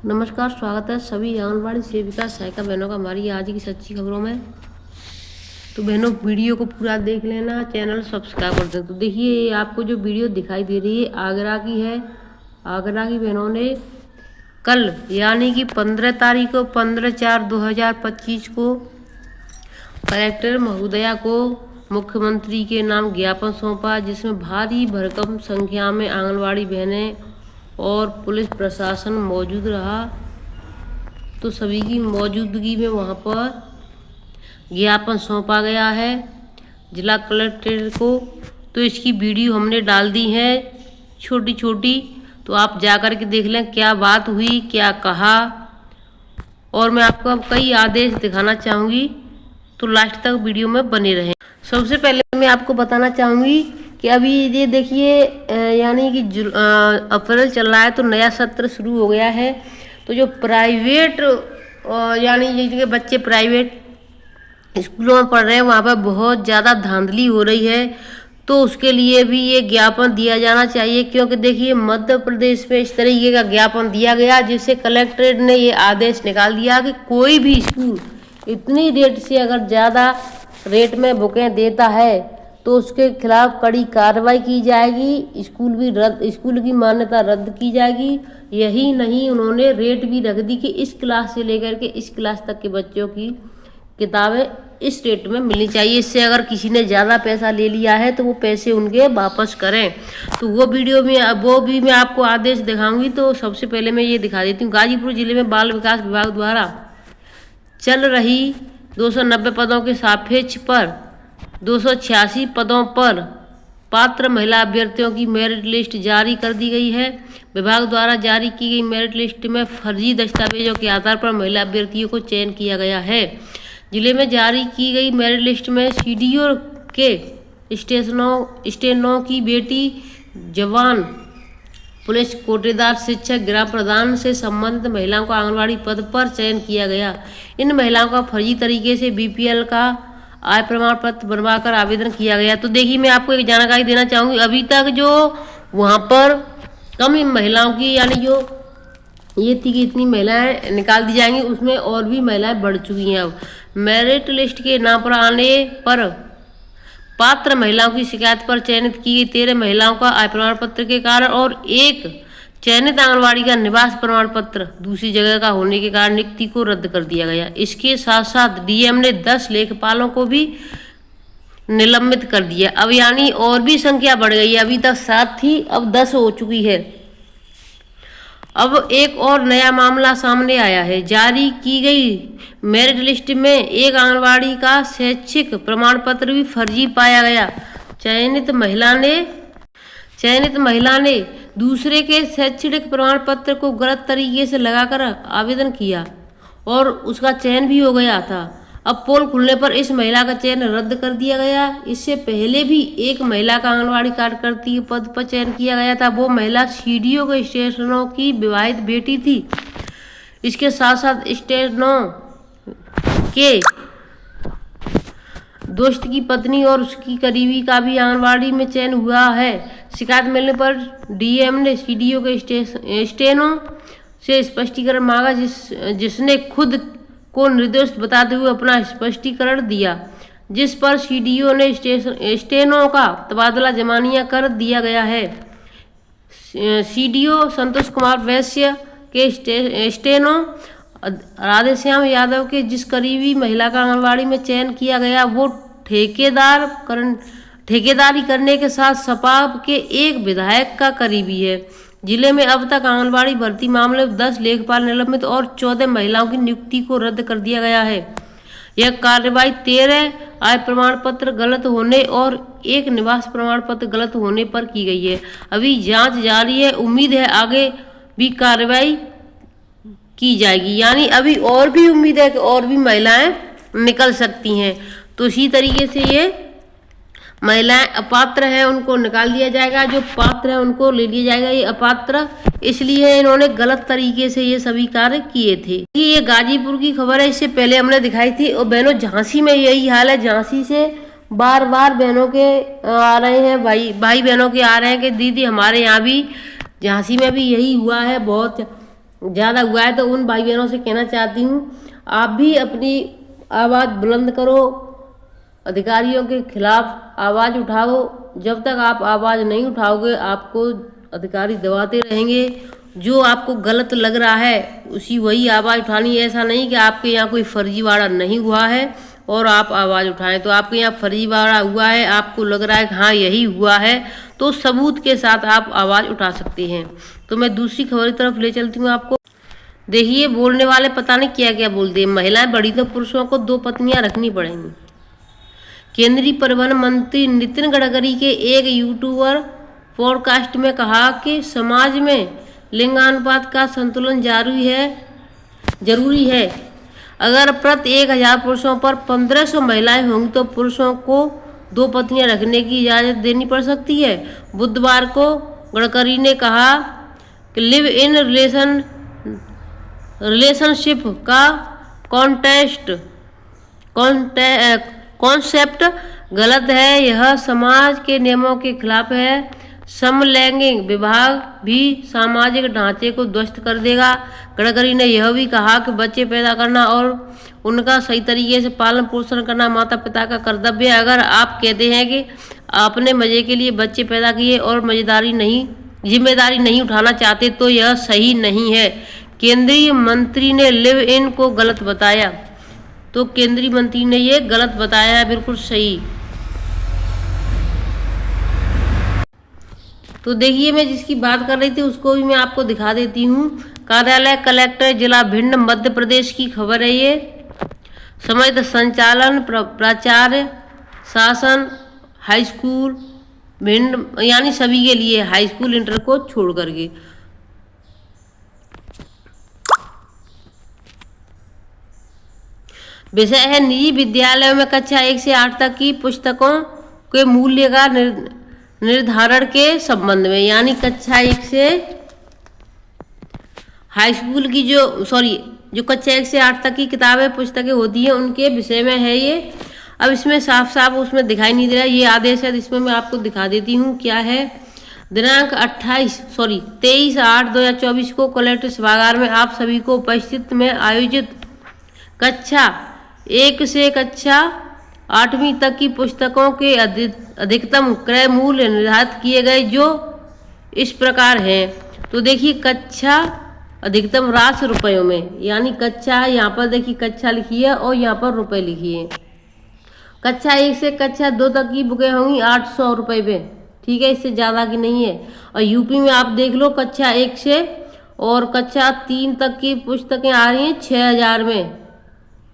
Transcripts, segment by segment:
नमस्कार, स्वागत है सभी आंगनबाड़ी सेविका सहायिका बहनों का हमारी आज की सच्ची खबरों में। तो बहनों वीडियो को पूरा देख लेना, चैनल सब्सक्राइब कर दें। तो देखिए आपको जो वीडियो दिखाई दे रही है आगरा की है। आगरा की बहनों ने कल यानी कि 15 तारीख को 15/4/2025 को कलेक्टर महोदया को मुख्यमंत्री के नाम ज्ञापन सौंपा, जिसमें भारी भरकम संख्या में आंगनबाड़ी बहनें और पुलिस प्रशासन मौजूद रहा। तो सभी की मौजूदगी में वहाँ पर ज्ञापन सौंपा गया है जिला कलेक्टर को। तो इसकी वीडियो हमने डाल दी है छोटी छोटी, तो आप जाकर के देख लें क्या बात हुई, क्या कहा। और मैं आपको अब कई आदेश दिखाना चाहूँगी, तो लास्ट तक वीडियो में बने रहें। सबसे पहले मैं आपको बताना चाहूँगी कि अभी ये देखिए यानी कि अप्रैल चल रहा है, तो नया सत्र शुरू हो गया है। तो जो प्राइवेट यानी जिनके बच्चे प्राइवेट स्कूलों में पढ़ रहे हैं वहाँ पर बहुत ज़्यादा धांधली हो रही है। तो उसके लिए भी ये ज्ञापन दिया जाना चाहिए, क्योंकि देखिए मध्य प्रदेश में इस तरीके का ज्ञापन दिया गया जिससे कलेक्टर ने ये आदेश निकाल दिया कि कोई भी स्कूल इतनी रेट से अगर ज़्यादा रेट में बुकें देता है तो उसके खिलाफ कड़ी कार्रवाई की जाएगी। स्कूल की मान्यता रद्द की जाएगी। यही नहीं, उन्होंने रेट भी रख दी कि इस क्लास से लेकर के इस क्लास तक के बच्चों की किताबें इस रेट में मिलनी चाहिए। इससे अगर किसी ने ज़्यादा पैसा ले लिया है तो वो पैसे उनके वापस करें। तो वो वीडियो में वो भी मैं आपको आदेश दिखाऊंगी। तो सबसे पहले मैं ये दिखा देती हूँ। गाजीपुर जिले में बाल विकास विभाग द्वारा चल रही 290 पदों के सापेक्ष पर 286 पदों पर पात्र महिला अभ्यर्थियों की मेरिट लिस्ट जारी कर दी गई है। विभाग द्वारा जारी की गई मेरिट लिस्ट में फर्जी दस्तावेजों के आधार पर महिला अभ्यर्थियों को चयन किया गया है। जिले में जारी की गई मेरिट लिस्ट में सीडीओ के स्टेनो की बेटी, जवान पुलिस, कोटेदार, शिक्षक, ग्राम प्रधान से संबंधित महिलाओं को आंगनबाड़ी पद पर चयन किया गया। इन महिलाओं का फर्जी तरीके से बीपीएल का आय प्रमाण पत्र बनवाकर आवेदन किया गया। तो देखिए मैं आपको एक जानकारी देना चाहूँगी। अभी तक जो वहाँ पर कम महिलाओं की यानी जो ये थी कि इतनी महिलाएं निकाल दी जाएंगी, उसमें और भी महिलाएं बढ़ चुकी हैं। अब मेरिट लिस्ट के नाम पर आने पर पात्र महिलाओं की शिकायत पर चयनित की गई 13 महिलाओं का आय प्रमाण पत्र के कारण और एक चयनित आंगनबाड़ी का निवास प्रमाण पत्र दूसरी जगह का होने के कारण नियुक्ति को रद्द कर दिया गया। इसके साथ साथ डीएम ने 10 लेखपालों को भी निलंबित कर दिया। अब यानी और भी संख्या बढ़ गई है। अभी तक 7 थी, अब 10 हो चुकी है। अब एक और नया मामला सामने आया है। जारी की गई मेरिट लिस्ट में एक आंगनबाड़ी का शैक्षिक प्रमाण पत्र भी फर्जी पाया गया। चयनित महिला ने दूसरे के शैक्षणिक प्रमाण पत्र को गलत तरीके से लगाकर आवेदन किया और उसका चयन भी हो गया था। अब पोल खुलने पर इस महिला का चयन रद्द कर दिया गया। इससे पहले भी एक महिला का आंगनबाड़ी कार्यकर्ती के पद पर चयन किया गया था। वो महिला सीडीओ के स्टेनो की विवाहित बेटी थी। इसके साथ साथ स्टेनो के दोस्त की पत्नी और उसकी करीबी का भी आंगनबाड़ी में चयन हुआ है। शिकायत मिलने पर डीएम ने सीडीओ के स्टेनो से स्पष्टीकरण मांगा, जिसने खुद को निर्दोष बताते हुए अपना स्पष्टीकरण दिया, जिस पर सीडीओ ने स्टेनो का तबादला जमानिया कर दिया गया है। सीडीओ संतोष कुमार वैश्य के स्टेनो राधेश्याम यादव के जिस करीबी महिला का आंगनबाड़ी में चयन किया गया वो ठेकेदारी करने के साथ सपा के एक विधायक का करीबी है। जिले में अब तक आंगनबाड़ी भर्ती मामले में 10 लेखपाल निलंबित और 14 महिलाओं की नियुक्ति को रद्द कर दिया गया है। यह कार्रवाई 13 आय प्रमाण पत्र गलत होने और एक निवास प्रमाण पत्र गलत होने पर की गई है। अभी जांच जारी है। उम्मीद है आगे भी कार्रवाई की जाएगी। यानी अभी और भी उम्मीद है कि और भी महिलाएं निकल सकती हैं। तो इसी तरीके से ये महिलाएं अपात्र हैं उनको निकाल दिया जाएगा, जो पात्र हैं उनको ले लिया जाएगा। ये अपात्र इसलिए इन्होंने गलत तरीके से ये सभी कार्य किए थे। ये गाजीपुर की खबर है, इससे पहले हमने दिखाई थी। और बहनों झांसी में यही हाल है। झांसी से बार बार बहनों के आ रहे हैं, भाई बहनों के आ रहे हैं कि दीदी हमारे यहाँ भी झांसी में भी यही हुआ है। बहुत ज़्यादा हुआ है तो उन भाई बहनों से कहना चाहती हूँ, आप भी अपनी आवाज़ बुलंद करो, अधिकारियों के खिलाफ आवाज़ उठाओ। जब तक आप आवाज़ नहीं उठाओगे आपको अधिकारी दबाते रहेंगे। जो आपको गलत लग रहा है उसी वही आवाज़ उठानी है। ऐसा नहीं कि आपके यहाँ कोई फर्जीवाड़ा नहीं हुआ है और आप आवाज़ उठाएं। तो आपके यहाँ फर्जीवाड़ा हुआ है, आपको लग रहा है कि हाँ यही हुआ है, तो सबूत के साथ आप आवाज़ उठा सकते हैं। तो मैं दूसरी खबर की तरफ ले चलती हूँ आपको। देखिए, बोलने वाले पता नहीं क्या क्या बोलते हैं। महिलाएं बड़ी तो पुरुषों को 2 पत्नियां रखनी पड़ेंगी। केंद्रीय परिवहन मंत्री नितिन गडकरी के एक यूट्यूबर पॉडकास्ट में कहा कि समाज में लिंगानुपात का संतुलन जरूरी है। अगर प्रति 1000 पुरुषों पर 1500 महिलाएं होंगी तो पुरुषों को 2 पत्नियां रखने की इजाज़त देनी पड़ सकती है। बुधवार को गडकरी ने कहा कि लिव इन रिलेशनशिप का कॉन्सेप्ट गलत है, यह समाज के नियमों के खिलाफ है। समलैंगिक विवाह भी सामाजिक ढांचे को ध्वस्त कर देगा। गडकरी ने यह भी कहा कि बच्चे पैदा करना और उनका सही तरीके से पालन पोषण करना माता पिता का कर्तव्य है। अगर आप कहते हैं कि आपने मजे के लिए बच्चे पैदा किए और जिम्मेदारी नहीं उठाना चाहते तो यह सही नहीं है। केंद्रीय मंत्री ने लिव इन को गलत बताया। तो केंद्रीय मंत्री ने ये गलत बताया है, बिल्कुल सही। तो देखिए, मैं जिसकी बात कर रही थी उसको भी मैं आपको दिखा देती हूँ। कार्यालय कलेक्टर जिला भिंड मध्य प्रदेश की खबर है ये। समस्त संचालन प्राचार्य शासन हाई स्कूल भिंड यानी सभी के लिए हाई स्कूल इंटर को छोड़ करके। विषय है निजी विद्यालयों में कक्षा 1 से 8 तक की पुस्तकों के मूल्य का निर्धारण के संबंध में। यानी कक्षा 1 से हाई स्कूल की जो कक्षा 1 से 8 तक की किताबें पुस्तकें होती हैं उनके विषय में है ये। अब इसमें साफ साफ उसमें दिखाई नहीं दे रहा है, ये आदेश है। इसमें मैं आपको दिखा देती हूँ क्या है। दिनांक 23/8/2024 को कलेक्टर सभागार में आप सभी को उपस्थित में आयोजित कक्षा 1 से कक्षा 8वीं तक की पुस्तकों के अधिकतम क्रय मूल्य निर्धारित किए गए, जो इस प्रकार हैं। तो देखिए, कक्षा अधिकतम राशि रुपयों में, यानी कक्षा यहाँ पर देखिए कक्षा लिखी है और यहाँ पर रुपए लिखिए। कक्षा 1 से कक्षा 2 तक की बुकें होंगी 800 रुपये में, ठीक है, इससे ज़्यादा की नहीं है। और यूपी में आप देख लो, कक्षा 1 से और कक्षा 3 तक की पुस्तकें आ रही हैं 6000 में।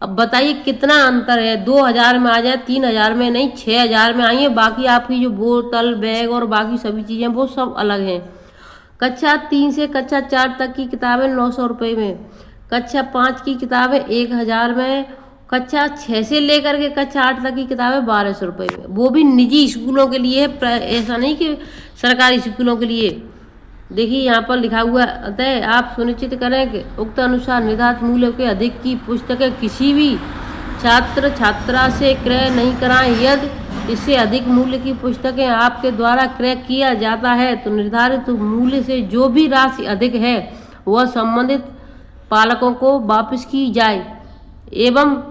अब बताइए कितना अंतर है। 2000 में आ जाए, 3000 में नहीं, 6000 में आई है। बाकी आपकी जो बोतल बैग और बाकी सभी चीज़ें वो सब अलग हैं। कक्षा 3 से कक्षा 4 तक की किताबें 900 रुपये में, कक्षा 5 की किताबें 1000 में, कक्षा 6 से लेकर के कक्षा 8 तक की किताबें 1200 रुपये में। वो भी निजी स्कूलों के लिए, ऐसा नहीं कि सरकारी स्कूलों के लिए। देखिए यहाँ पर लिखा हुआ है, अतः आप सुनिश्चित करें कि उक्त अनुसार निर्धारित मूल्य के अधिक की पुस्तकें किसी भी छात्र छात्रा से क्रय नहीं कराएं। यदि इससे अधिक मूल्य की पुस्तकें आपके द्वारा क्रय किया जाता है तो निर्धारित मूल्य से जो भी राशि अधिक है वह संबंधित पालकों को वापस की जाए एवं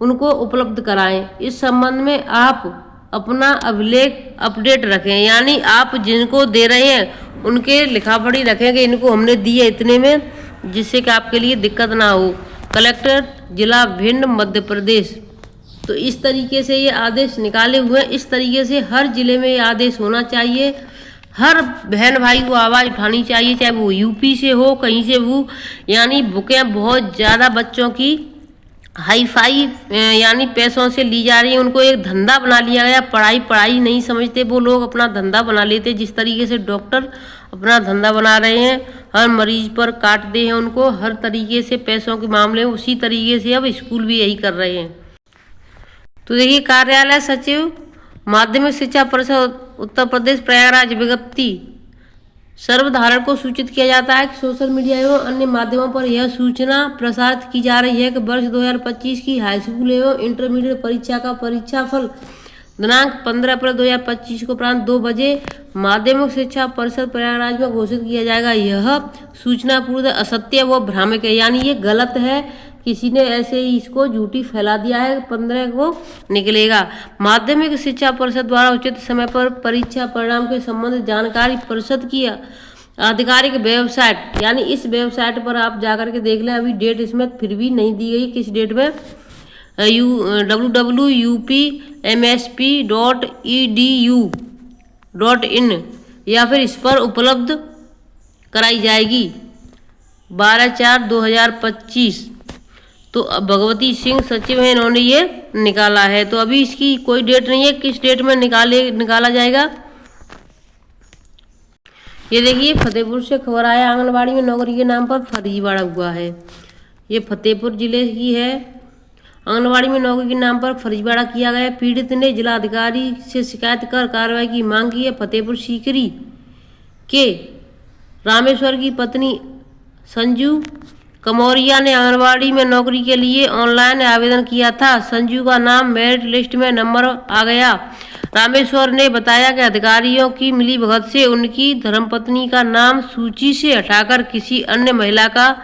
उनको उपलब्ध कराएं। इस संबंध में आप अपना अभिलेख अपडेट रखें, यानी आप जिनको दे रहे हैं उनके लिखा पढ़ी रखें कि इनको हमने दिए इतने में, जिससे कि आपके लिए दिक्कत ना हो। कलेक्टर जिला भिंड मध्य प्रदेश। तो इस तरीके से ये आदेश निकाले हुए हैं। इस तरीके से हर जिले में ये आदेश होना चाहिए। हर बहन भाई को आवाज़ उठानी चाहिए, चाहे वो यूपी से हो कहीं से वो। यानी बुकें बहुत ज़्यादा बच्चों की हाई फाई यानी पैसों से ली जा रही है। उनको एक धंधा बना लिया गया। पढ़ाई नहीं समझते वो लोग, अपना धंधा बना लेते। जिस तरीके से डॉक्टर अपना धंधा बना रहे हैं, हर मरीज पर काटते हैं उनको, हर तरीके से पैसों के मामले में, उसी तरीके से अब स्कूल भी यही कर रहे हैं। तो देखिए, कार्यालय सचिव माध्यमिक शिक्षा परिषद उत्तर प्रदेश प्रयागराज विज्ञप्ति सर्वधारण को सूचित किया जाता है कि सोशल मीडिया एवं अन्य माध्यमों पर यह सूचना प्रसारित की जा रही है कि वर्ष 2025 की हाई स्कूल एवं इंटरमीडिएट परीक्षा का परीक्षाफल दिनांक 15 अप्रैल 2025 को प्रांत 2 बजे माध्यमिक शिक्षा परिषद प्रयागराज में घोषित किया जाएगा। यह सूचना पूर्ण असत्य व भ्रामक है, यानी ये गलत है, किसी ने ऐसे ही इसको झूठी फैला दिया है। 15 को निकलेगा। माध्यमिक शिक्षा परिषद द्वारा उचित समय पर परीक्षा परिणाम के संबंधित जानकारी परिषद की आधिकारिक वेबसाइट, यानी इस वेबसाइट पर आप जाकर के देख लें। अभी डेट इसमें फिर भी नहीं दी गई किस डेट में, www.upmsp.edu.in या फिर इस पर उपलब्ध कराई जाएगी 12/4/2025। तो भगवती सिंह सचिव है, इन्होंने ये निकाला है। तो अभी इसकी कोई डेट नहीं है, किस डेट में निकाला जाएगा। ये देखिए फतेहपुर से खबर आया, आंगनबाड़ी में नौकरी के नाम पर फर्जीवाड़ा हुआ है। ये फतेहपुर जिले की है। आंगनबाड़ी में नौकरी के नाम पर फर्जीवाड़ा किया गया। पीड़ित ने जिलाधिकारी से शिकायत कर कार्रवाई की मांग की है। फतेहपुर सीकरी के रामेश्वर की पत्नी संजू कमौरिया ने आंगनबाड़ी में नौकरी के लिए ऑनलाइन आवेदन किया था। संजू का नाम मेरिट लिस्ट में नंबर आ गया। रामेश्वर ने बताया कि अधिकारियों की मिलीभगत से उनकी धर्मपत्नी का नाम सूची से हटाकर किसी अन्य महिला का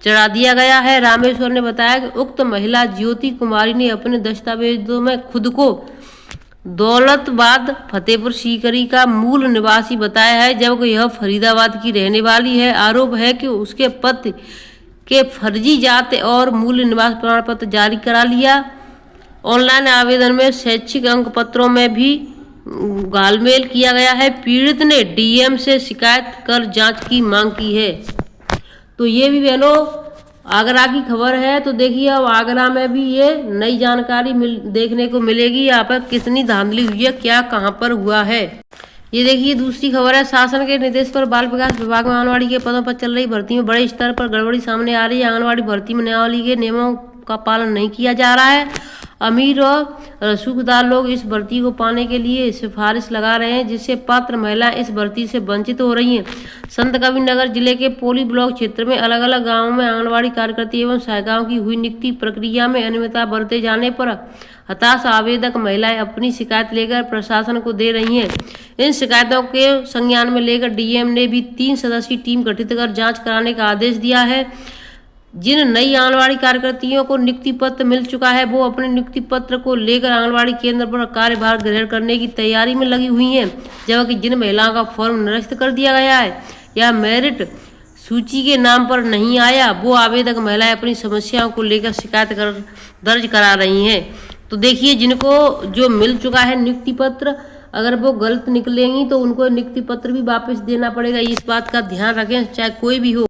चढ़ा दिया गया है। रामेश्वर ने बताया कि उक्त महिला ज्योति कुमारी ने अपने दस्तावेजों में खुद को दौलताबाद फतेहपुर सीकरी का मूल निवासी बताया है, जबकि यह फरीदाबाद की रहने वाली है। आरोप है कि उसके पति के फर्जी जाति और मूल निवास प्रमाण पत्र जारी करा लिया। ऑनलाइन आवेदन में शैक्षिक अंक पत्रों में भी घालमेल किया गया है। पीड़ित ने डीएम से शिकायत कर जांच की मांग की है। तो ये भी बहनों आगरा की खबर है। तो देखिए अब आगरा में भी ये नई जानकारी देखने को मिलेगी। यहाँ पर कितनी धांधली हुई है, क्या कहाँ पर हुआ है। ये देखिए दूसरी खबर है, शासन के निर्देश पर बाल विकास विभाग में आंगनबाड़ी के पदों पर चल रही भर्ती में बड़े स्तर पर गड़बड़ी सामने आ रही है। आंगनबाड़ी भर्ती में नियमावली के नियमों का पालन नहीं किया जा रहा है। अमीर और रसूखदार लोग इस भर्ती को पाने के लिए सिफारिश लगा रहे हैं, जिससे पात्र महिलाएं इस भर्ती से वंचित हो रही हैं। संत कबीरनगर जिले के पोली ब्लॉक क्षेत्र में अलग अलग गांवों में आंगनबाड़ी कार्यकर्ता एवं सहायिकाओं की हुई नियुक्ति प्रक्रिया में अनियमितता बरते जाने पर हताश आवेदक महिलाएं अपनी शिकायत लेकर प्रशासन को दे रही हैं। इन शिकायतों के संज्ञान में लेकर डीएम ने भी 3 सदस्यीय टीम गठित कर जांच कराने का आदेश दिया है। जिन नई आंगनबाड़ी कार्यकर्तियों को नियुक्ति पत्र मिल चुका है, वो अपने नियुक्ति पत्र को लेकर आंगनबाड़ी केंद्र पर कार्यभार ग्रहण करने की तैयारी में लगी हुई हैं, जबकि जिन महिलाओं का फॉर्म निरस्त कर दिया गया है या मेरिट सूची के नाम पर नहीं आया, वो आवेदक महिलाएं अपनी समस्याओं को लेकर शिकायत दर्ज करा रही हैं। तो देखिए जिनको जो मिल चुका है नियुक्ति पत्र, अगर वो गलत निकलेंगी तो उनको नियुक्ति पत्र भी वापस देना पड़ेगा। इस बात का ध्यान रखें, चाहे कोई भी हो।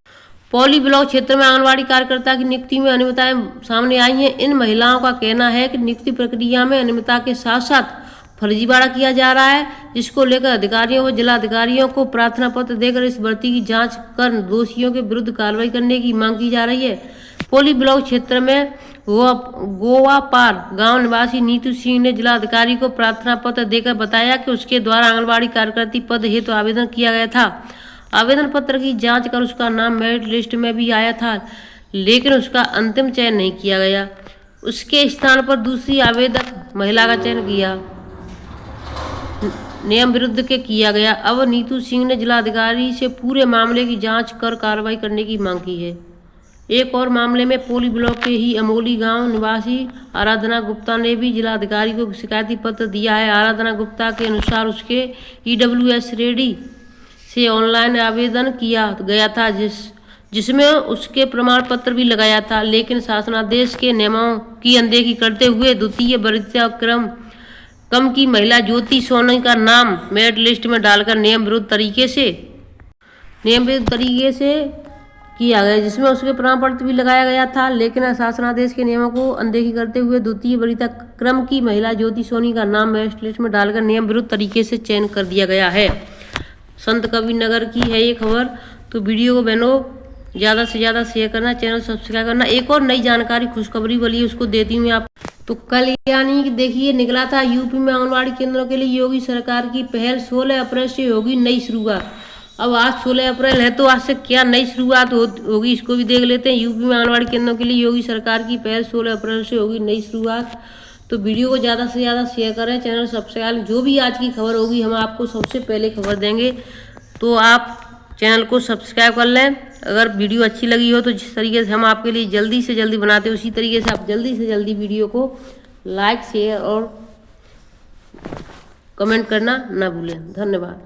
पौली ब्लॉक क्षेत्र में आंगनबाड़ी कार्यकर्ता की नियुक्ति में अनियमितताएं सामने आई हैं। इन महिलाओं का कहना है कि नियुक्ति प्रक्रिया में अनियमितता के साथ साथ फर्जीवाड़ा किया जा रहा है, जिसको लेकर अधिकारियों व जिलाधिकारियों को प्रार्थना पत्र देकर इस भर्ती की जांच कर दोषियों के विरुद्ध कार्रवाई करने की मांग की जा रही है। पौली ब्लॉक क्षेत्र में गोवा पार गांव निवासी नीतू सिंह ने जिलाधिकारी को प्रार्थना पत्र देकर बताया कि उसके द्वारा आंगनबाड़ी कार्यकर्ती पद हेतु आवेदन किया गया था। आवेदन पत्र की जांच कर उसका नाम मेरिट लिस्ट में भी आया था, लेकिन उसका अंतिम चयन नहीं किया गया। उसके स्थान पर दूसरी आवेदक महिला का चयन किया नियम विरुद्ध के किया गया। अब नीतू सिंह ने जिलाधिकारी से पूरे मामले की जांच कर कार्रवाई करने की मांग की है। एक और मामले में पोली ब्लॉक के ही अमोली गांव निवासी आराधना गुप्ता ने भी जिलाधिकारी को शिकायती पत्र दिया है। आराधना गुप्ता के अनुसार उसके EWS रेडी से ऑनलाइन आवेदन किया गया था, जिसमें उसके प्रमाण पत्र भी लगाया था, लेकिन शासनादेश के नियमों की अनदेखी करते हुए द्वितीय वरीयता क्रम की महिला ज्योति सोनी का नाम मेरिट लिस्ट में डालकर नियम विरुद्ध तरीके से किया गया, जिसमें उसके प्रमाण पत्र भी लगाया गया था, लेकिन शासनादेश के नियमों को अनदेखी करते हुए द्वितीय वरीयता क्रम की महिला ज्योति सोनी का नाम मेरिट लिस्ट में डालकर नियम विरुद्ध तरीके से चयन कर दिया गया है। संत कबीरनगर की है ये खबर। तो वीडियो को बहनों ज़्यादा से ज़्यादा शेयर करना, चैनल सब्सक्राइब करना। एक और नई जानकारी खुशखबरी वाली है, उसको देती हूँ आप। तो कल यानी कि देखिए निकला था यूपी में आंगनबाड़ी केंद्रों के लिए योगी सरकार की पहल। 16 अप्रैल से होगी नई शुरुआत। अब आज 16 अप्रैल है, तो आज से क्या नई शुरुआत होगी इसको भी देख लेते हैं। यूपी में आंगनबाड़ी केंद्रों के लिए योगी सरकार की पहल, 16 अप्रैल से होगी नई शुरुआत। तो वीडियो को ज़्यादा से ज़्यादा शेयर करें, चैनल सब्सक्राइब, जो भी आज की खबर होगी हम आपको सबसे पहले खबर देंगे, तो आप चैनल को सब्सक्राइब कर लें। अगर वीडियो अच्छी लगी हो तो जिस तरीके से हम आपके लिए जल्दी से जल्दी बनाते हैं उसी तरीके से आप जल्दी से जल्दी वीडियो को लाइक शेयर और कमेंट करना ना भूलें। धन्यवाद।